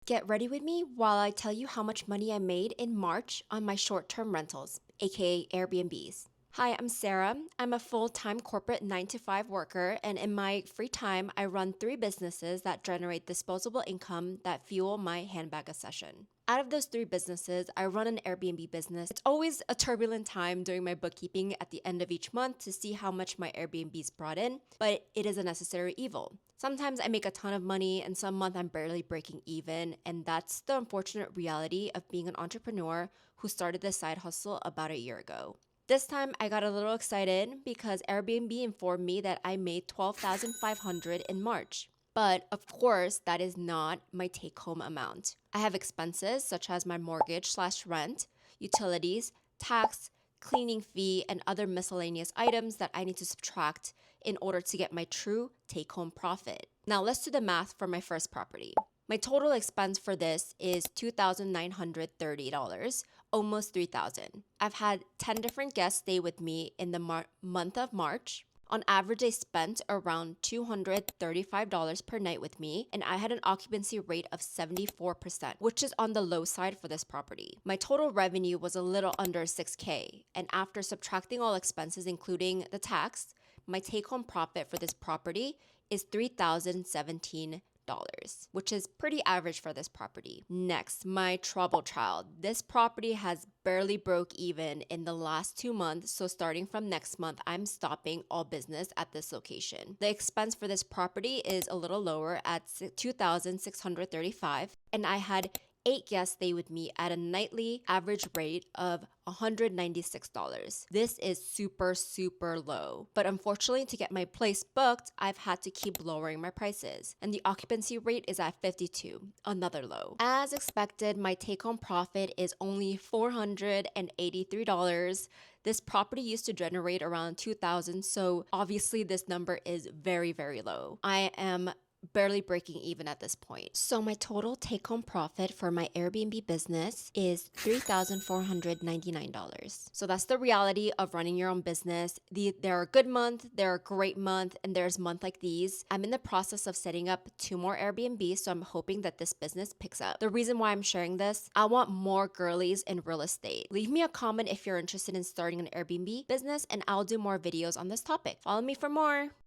Get ready with me while I tell you how much money I made in March on my short-term rentals, aka Airbnbs. Hi, I'm Sarah. I'm a full-time corporate 9 to 5 worker, and in my free time, I run 3 businesses that generate disposable income that fuel my handbag obsession. Out of those 3 businesses, I run an Airbnb business. It's always a turbulent time doing my bookkeeping at the end of each month to see how much my Airbnbs brought in, but it is a necessary evil. Sometimes I make a ton of money, and some month I'm barely breaking even, and that's the unfortunate reality of being an entrepreneur who started this side hustle about a year ago. This time I got a little excited because Airbnb informed me that I made $12,500 in March. But of course, that is not my take home amount. I have expenses such as my mortgage/rent, utilities, tax, cleaning fee, and other miscellaneous items that I need to subtract in order to get my true take home profit. Now let's do the math for my first property. My total expense for this is $2,930, almost $3,000. I've had 10 different guests stay with me in the month of March. On average, they spent around $235 per night with me, and I had an occupancy rate of 74%, which is on the low side for this property. My total revenue was a little under $6K, and after subtracting all expenses, including the tax, my take-home profit for this property is $3,017. Which is pretty average for this property. Next, my trouble child. This property has barely broke even in the last 2 months, so starting from next month, I'm stopping all business at this location. The expense for this property is a little lower at $2,635, and I had 8 guests stay with me at a nightly average rate of $196. This is super, super low. But unfortunately, to get my place booked, I've had to keep lowering my prices. And the occupancy rate is at 52, another low. As expected, my take-home profit is only $483. This property used to generate around $2,000, so obviously this number is very, very low. I am barely breaking even at this point. So my total take-home profit for my Airbnb business is $3,499. So that's the reality of running your own business. There are good months, there are great months, and there's months like these. I'm in the process of setting up 2 more Airbnbs, so I'm hoping that this business picks up. The reason why I'm sharing this, I want more girlies in real estate. Leave me a comment if you're interested in starting an Airbnb business, and I'll do more videos on this topic. Follow me for more.